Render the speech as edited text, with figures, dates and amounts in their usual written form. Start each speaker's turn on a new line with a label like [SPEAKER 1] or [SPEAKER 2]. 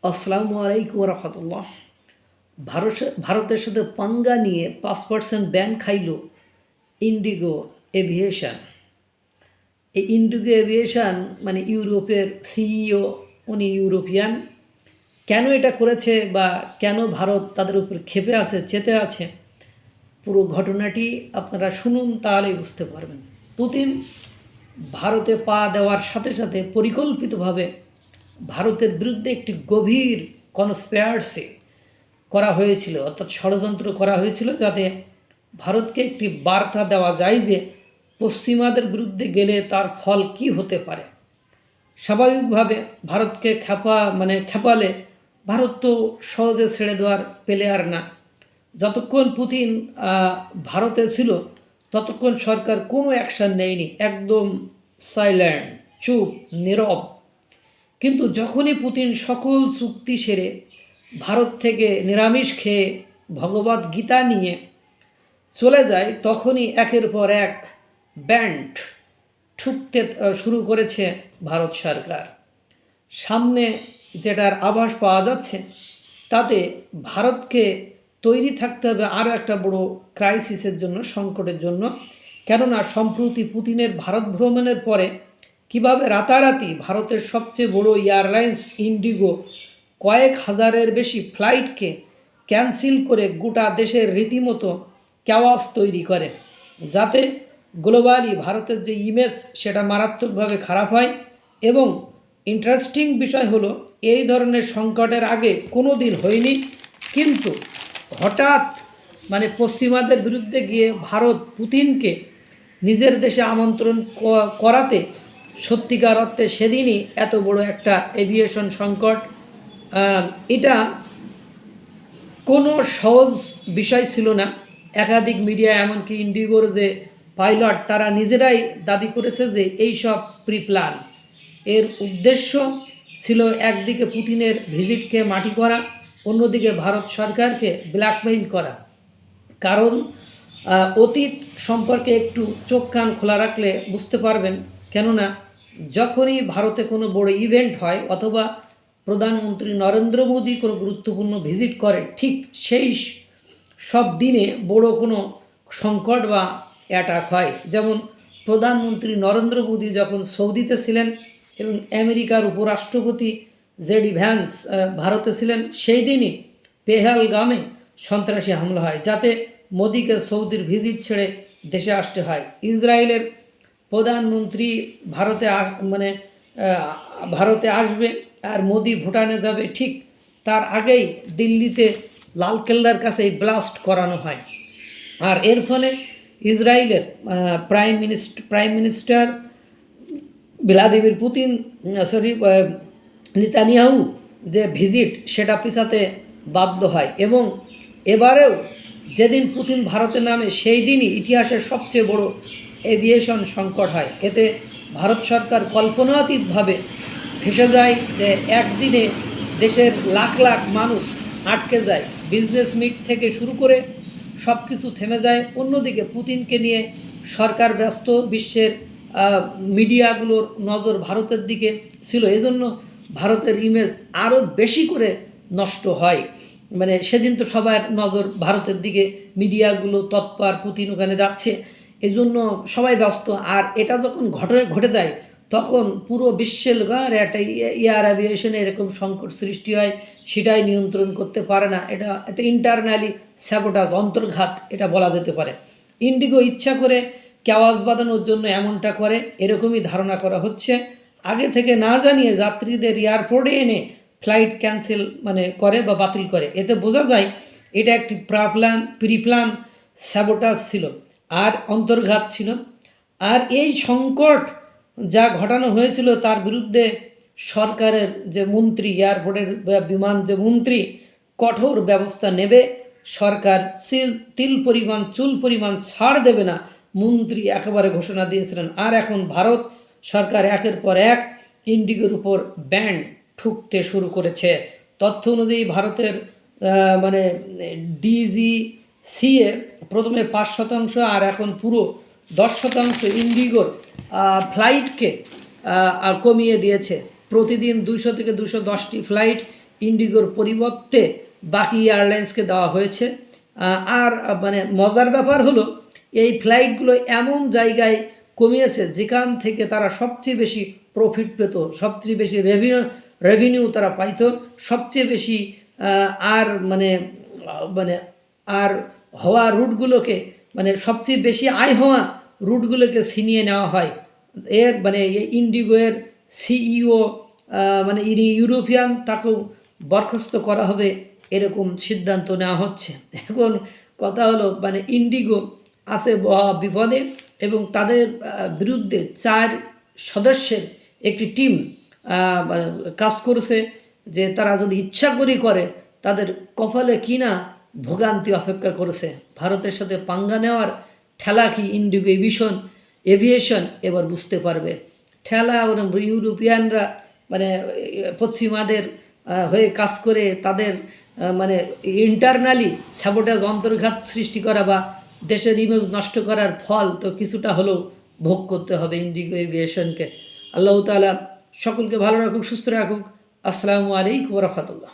[SPEAKER 1] আসসালামু আলাইকুম রহমতুল্লাহ। ভারতের সাথে পাঙ্গা নিয়ে 5% ব্যান খাইল ইন্ডিগো এভিয়েশন। এই ইন্ডিগো এভিয়েশন মানে ইউরোপের সিইও, উনি ইউরোপিয়ান। কেন এটা করেছে বা কেন ভারত তাদের উপর ক্ষেপে আছে, চেতে আছে, পুরো ঘটনাটি আপনারা শুনুন, তাহলেই বুঝতে পারবেন। পুতিন ভারতে পা দেওয়ার সাথে সাথে পরিকল্পিতভাবে ভারতের বিরুদ্ধে একটি গভীর কনস্পিরাসি করা হয়েছিল, অর্থাৎ ষড়যন্ত্র করা হয়েছিল, যাতে ভারতকে একটি বার্তা দেওয়া যায় যে পশ্চিমাদের বিরুদ্ধে গেলে তার ফল কি হতে পারে। স্বাভাবিকভাবে ভারতকে খেপালে ভারত তো সহজে ছেড়ে দেওয়ার প্লেয়ার না। যতক্ষণ পুতিন ভারতে ছিল ততক্ষণ সরকার কোনো অ্যাকশান নেয়নি, একদম সাইলেন্ট, চুপ, নীরব। কিন্তু যখনই পুতিন সকল চুক্তি সেরে ভারত থেকে নিরামিষ খেয়ে ভগবদ গীতা নিয়ে চলে যায়, তখনই একের পর এক ব্যান্ড ঠুকতে শুরু করেছে ভারত সরকার। সামনে যেটার আভাস পাওয়া যাচ্ছে, তাতে ভারতকে তৈরি থাকতে হবে আরও একটা বড় ক্রাইসিসের জন্য, সংকটের জন্য। কেননা সম্প্রতি পুতিনের ভারত ভ্রমণের পরে কিভাবে রাতারাতি ভারতের সবচেয়ে বড় এয়ারলাইন্স ইন্ডিগো কয়েক হাজারের বেশি ফ্লাইটকে ক্যান্সেল করে গোটা দেশের রীতিমতো ক্যাওয়াস তৈরি করে, যাতে গ্লোবালি ভারতের যে ইমেজ সেটা মারাত্মকভাবে খারাপ হয়। এবং ইন্টারেস্টিং বিষয় হলো, এই ধরনের সংকটের আগে কোনো দিন হয়নি, কিন্তু হঠাৎ পশ্চিমাদের বিরুদ্ধে গিয়ে ভারত পুতিনকে নিজের দেশে আমন্ত্রণ করাতে সত্যিকার অর্থে সেদিনই এত বড় একটা এভিয়েশন সংকট। এটা কোনো সহজ বিষয় ছিল না। একাধিক মিডিয়া, এমনকি ইন্ডিগোর যে পাইলট, তারা নিজেরাই দাবি করেছে যে এই সব প্রিপ্ল্যান। এর উদ্দেশ্য ছিল একদিকে পুতিনের ভিজিটকে মাটি করা, অন্যদিকে ভারত সরকারকে ব্ল্যাকমেইল করা। কারণ অতীত সম্পর্কে একটু চোখ কান খোলা রাখলে বুঝতে পারবেন। কেননা যখনই ভারতে কোনো বড় ইভেন্ট হয় অথবা প্রধানমন্ত্রী নরেন্দ্র মোদী কোনো গুরুত্বপূর্ণ ভিজিট করে, ঠিক সেই সব দিনে বড় কোনো সংকট বা অ্যাটাক হয়। যেমন প্রধানমন্ত্রী নরেন্দ্র মোদী যখন সৌদিতে ছিলেন এবং আমেরিকার উপরাষ্ট্রপতি জেডি ভ্যান্স ভারতে ছিলেন, সেই দিনই পেহেলগামে সন্ত্রাসী হামলা হয়, যাতে মোদীকে সৌদির ভিজিট ছেড়ে দেশে আসতে হয়। ইসরায়েলের প্রধানমন্ত্রী ভারতে আসবে আর মোদি ভুটানে যাবে, ঠিক তার আগেই দিল্লিতে লালকেল্লার কাছেই ব্লাস্ট করানো হয়। আর এর ফলে ইসরায়েলের prime minister Vladimir Putin Netanyahu যে ভিজিট সেটা পিছাতে বাধ্য হয়। এবং এবারেও যেদিন পুতিন ভারতে নামে, সেই দিনই ইতিহাসের সবচেয়ে বড় এভিয়েশন সংকট হয়। এতে ভারত সরকার কল্পনাতীতভাবে ফেসে যায় যে একদিনে দেশের লাখ লাখ মানুষ আটকে যায়, বিজনেস মিট থেকে শুরু করে সব কিছু থেমে যায়। অন্যদিকে পুতিনকে নিয়ে সরকার ব্যস্ত, বিশ্বের মিডিয়াগুলোর নজর ভারতের দিকে ছিল, এজন্য ভারতের ইমেজ আরও বেশি করে নষ্ট হয়। সেদিন তো সবার নজর ভারতের দিকে, মিডিয়াগুলো তৎপর, পুতিন ওখানে যাচ্ছে, এজন্য সবাই ব্যস্ত। আর এটা যখন ঘটে যায়, তখন পুরো বিশ্বের একটা এয়ার অ্যাভিয়েশনে এরকম সংকট সৃষ্টি হয়, সেটাই নিয়ন্ত্রণ করতে পারে না। এটা ইন্টারনালি স্যাবোটাজ, অন্তর্ঘাত এটা বলা যেতে পারে। ইন্ডিগো ইচ্ছা করে ক্যাওয়াজ বাঁধানোর জন্য এমনটা করে, এরকমই ধারণা করা হচ্ছে। আগে থেকে না জানিয়ে যাত্রীদের এয়ারপোর্টে এনে ফ্লাইট ক্যান্সেল করে বা বাতিল করে। এতে বোঝা যায় এটা একটি প্রিপ্ল্যান স্যাবোটাজ ছিল আর অন্তর্ঘাত ছিল। আর এই সংকট যা ঘটানো হয়েছিল, তার বিরুদ্ধে সরকারের যে মন্ত্রী, এয়ারপোর্টের বিমান যে মন্ত্রী, কঠোর ব্যবস্থা নেবে সরকার, চুল পরিমাণ ছাড় দেবে না, মন্ত্রী একেবারে ঘোষণা দিয়েছিলেন। আর এখন ভারত সরকার একের পর এক ইন্ডিগোর উপর ব্যান ঠুকতে শুরু করেছে। তথ্য অনুযায়ী ভারতের ডিজিসিএ প্রথমে 5% আর এখন পুরো 10% ইন্ডিগোর ফ্লাইটকে কমিয়ে দিয়েছে। প্রতিদিন 200 থেকে 210টি ফ্লাইট ইন্ডিগোর পরিবর্তে বাকি এয়ারলাইন্সকে দেওয়া হয়েছে। আর মানে মজার ব্যাপার হলো এই ফ্লাইটগুলো এমন জায়গায় কমিয়েছে যেখান থেকে তারা সবচেয়ে বেশি প্রফিট পেত, সবচেয়ে বেশি রেভিনিউ তারা পাইতো, সবচেয়ে বেশি আর মানে মানে আর হওয়া রুটগুলোকে মানে সবচেয়ে বেশি আয় হওয়া রুটগুলোকে ছিনিয়ে নেওয়া হয়। এর মানে ইন্ডিগোয়ের সিইও মানে ইনি ইউরোপিয়ান, তাকেও বরখাস্ত করা হবে এরকম সিদ্ধান্ত নেওয়া হচ্ছে। এখন কথা হলো মানে ইন্ডিগো আছে বিপদে এবং তাদের বিরুদ্ধে 4 সদস্যের একটি টিম কাজ করছে যে তারা যদি ইচ্ছা করে তাদের কপালে কিনা ভোগান্তি অপেক্ষা করেছে। ভারতের সাথে পাঙ্গা নেওয়ার ঠেলা কি ইন্ডিগো এভিয়েশন এবার বুঝতে পারবে। ঠেলা ইউরোপিয়ানরা মানে পশ্চিমাদের হয়ে কাজ করে তাদের মানে ইন্টারনালি স্যাবোটাজ অন্তর্ঘাত সৃষ্টি করা বা দেশের ইমেজ নষ্ট করার ফল তো কিছুটা হলেও ভোগ করতে হবে ইন্ডিগো এভিয়েশনকে। আল্লাহ তাআলা সকলকে ভালো রাখুক, সুস্থ রাখুক। আসসালামু আলাইকুম ওয়া রাহমাতুল্লাহ।